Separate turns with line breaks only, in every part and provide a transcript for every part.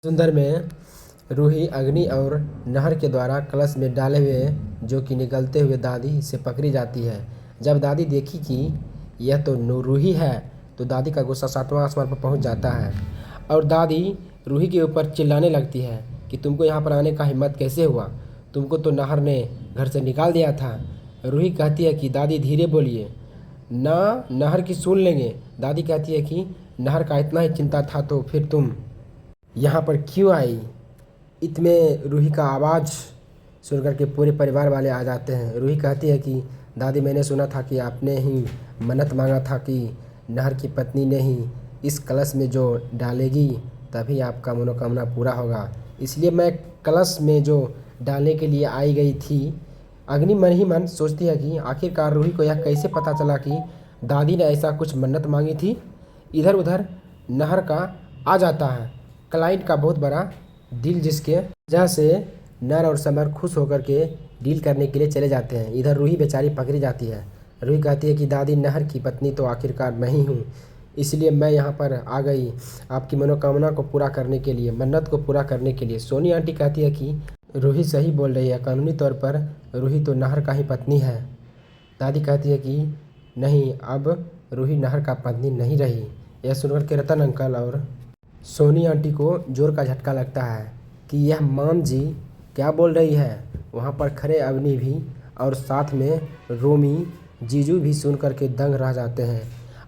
सुंदर में रूही अग्नि और नहर के द्वारा कलश में डाले हुए जो कि निकलते हुए दादी से पकड़ी जाती है। जब दादी देखी कि यह तो रूही है तो दादी का गुस्सा सातवां आसमान पर पहुंच जाता है और दादी रूही के ऊपर चिल्लाने लगती है कि तुमको यहाँ पर आने का हिम्मत कैसे हुआ, तुमको तो नहर ने घर से निकाल दिया था। रूही कहती है कि दादी धीरे बोलिए ना, नहर की सुन लेंगे। दादी कहती है कि नहर का इतना ही चिंता था तो फिर तुम यहाँ पर क्यों आई। इतने रूही का आवाज़ सुनकर के पूरे परिवार वाले आ जाते हैं। रूही कहती है कि दादी मैंने सुना था कि आपने ही मन्नत मांगा था कि नहर की पत्नी ने ही इस कलश में जो डालेगी तभी आपका मनोकामना पूरा होगा, इसलिए मैं कलश में जो डालने के लिए आई गई थी। अग्नि मन ही मन सोचती है कि आखिरकार रूही को यह कैसे पता चला कि दादी ने ऐसा कुछ मन्नत मांगी थी। इधर उधर नहर का आ जाता है क्लाइंट का बहुत बड़ा डील, जिसके वजह से नर और समर खुश होकर के डील करने के लिए चले जाते हैं। इधर रूही बेचारी पकड़ी जाती है। रूही कहती है कि दादी नहर की पत्नी तो आखिरकार मैं ही हूँ, इसलिए मैं यहाँ पर आ गई आपकी मनोकामना को पूरा करने के लिए, मन्नत को पूरा करने के लिए। सोनी आंटी कहती है कि रूही सही बोल रही है, कानूनी तौर पर रूही तो नहर का ही पत्नी है। दादी कहती है कि नहीं, अब रूही नहर का पत्नी नहीं रही। यह सुनकर के रतन अंकल और सोनी आंटी को जोर का झटका लगता है कि यह माम जी क्या बोल रही है। वहाँ पर खड़े अवनी भी और साथ में रोमी जीजू भी सुन कर के दंग रह जाते हैं।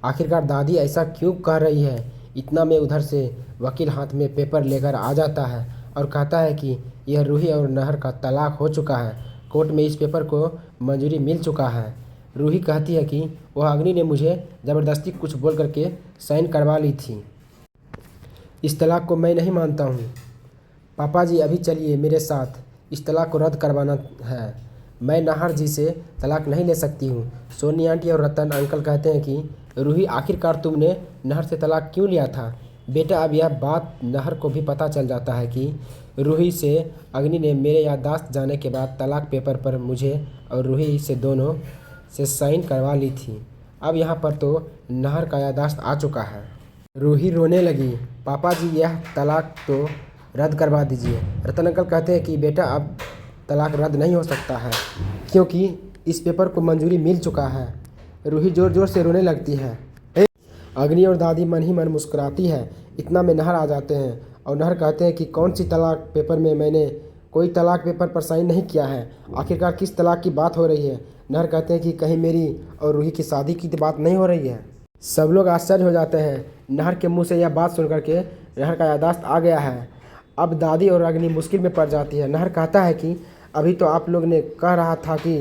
आखिरकार दादी ऐसा क्यों कह रही है। इतना में उधर से वकील हाथ में पेपर लेकर आ जाता है और कहता है कि यह रूही और नहर का तलाक हो चुका है, कोर्ट में इस पेपर को मंजूरी मिल चुका है। रूही कहती है कि वह अग्नि ने मुझे ज़बरदस्ती कुछ बोल करके साइन करवा ली थी, इस तलाक को मैं नहीं मानता हूँ। पापा जी अभी चलिए मेरे साथ, इस तलाक को रद्द करवाना है, मैं नहर जी से तलाक नहीं ले सकती हूँ। सोनी आंटी और रतन अंकल कहते हैं कि रूही आखिरकार तुमने नहर से तलाक क्यों लिया था। बेटा अब यह बात नहर को भी पता चल जाता है कि रूही से अग्नि ने मेरे याददाश्त जाने के बाद तलाक पेपर पर मुझे और रूही से दोनों से साइन करवा ली थी। अब यहाँ पर तो नहर का याददाश्त आ चुका है। रूही रोने लगी, पापा जी यह तलाक तो रद्द करवा दीजिए। रतन अंकल कहते हैं कि बेटा अब तलाक रद्द नहीं हो सकता है क्योंकि इस पेपर को मंजूरी मिल चुका है। रूही ज़ोर ज़ोर से रोने लगती है। अग्नि और दादी मन ही मन मुस्कुराती है। इतना में नहर आ जाते हैं और नहर कहते हैं कि कौन सी तलाक पेपर में मैंने कोई तलाक पेपर पर साइन नहीं किया है, आखिरकार किस तलाक की बात हो रही है। नहर कहते हैं कि कहीं मेरी और रूही की शादी की तो बात नहीं हो रही है। सब लोग आश्चर्य हो जाते हैं। नहर के मुंह से यह बात सुनकर के नहर का याददाश्त आ गया है। अब दादी और अग्नि मुश्किल में पड़ जाती है। नहर कहता है कि अभी तो आप लोग ने कह रहा था कि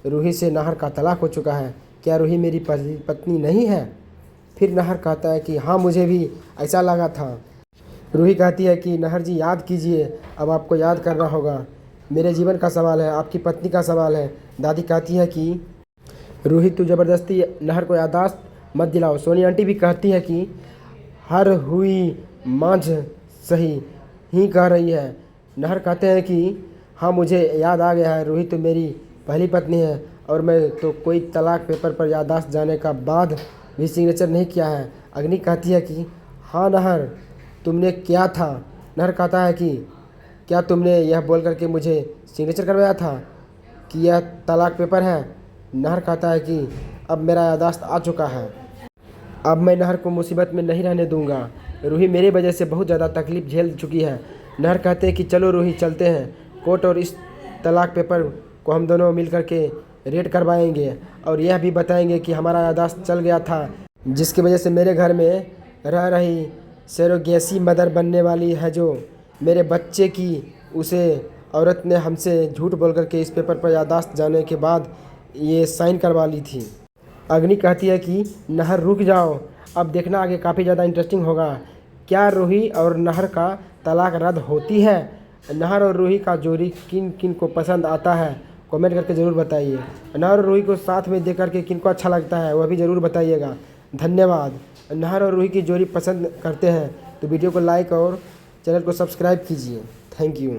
रूही से नहर का तलाक हो चुका है, क्या रूही मेरी पत्नी नहीं है। फिर नहर कहता है कि हाँ मुझे भी ऐसा लगा था। रूही कहती है कि नहर जी याद कीजिए, अब आपको याद करना होगा, मेरे जीवन का सवाल है, आपकी पत्नी का सवाल है। दादी कहती है कि रूही तू ज़बरदस्ती नहर को याददाश्त मत दिलाओ। सोनी आंटी भी कहती है कि हर हुई मांझ सही ही कह रही है। नहर कहते हैं कि हाँ मुझे याद आ गया है, रूही तो मेरी पहली पत्नी है और मैं तो कोई तलाक पेपर पर याददाश्त जाने का बाद भी सिग्नेचर नहीं किया है। अग्नि कहती है कि हाँ नहर तुमने क्या था। नहर कहता है कि क्या तुमने यह बोल करके मुझे सिग्नेचर करवाया था कि यह तलाक पेपर है। नहर कहता है कि अब मेरा याददाश्त आ चुका है, अब मैं नहर को मुसीबत में नहीं रहने दूंगा। रूही मेरी वजह से बहुत ज़्यादा तकलीफ़ झेल चुकी है। नहर कहते हैं कि चलो रूही चलते हैं कोर्ट और इस तलाक पेपर को हम दोनों मिल कर के रेड करवाएंगे और यह भी बताएंगे कि हमारा याददाश्त चल गया था, जिसकी वजह से मेरे घर में रह रही सरोगेसी मदर बनने वाली है जो मेरे बच्चे की, उसे औरत ने हमसे झूठ बोल करके इस पेपर पर याददाश्त जाने के बाद ये साइन करवा ली थी। अग्नि कहती है कि नहर रुक जाओ, अब देखना आगे काफ़ी ज़्यादा इंटरेस्टिंग होगा। क्या रूही और नहर का तलाक रद्द होती है। नहर और रूही का जोड़ी किन किन को पसंद आता है कमेंट करके ज़रूर बताइए। नहर और रूही को साथ में देख करके किन को अच्छा लगता है वह भी ज़रूर बताइएगा। धन्यवाद। नहर और रूही की जोड़ी पसंद करते हैं तो वीडियो को लाइक और चैनल को सब्सक्राइब कीजिए। Thank you.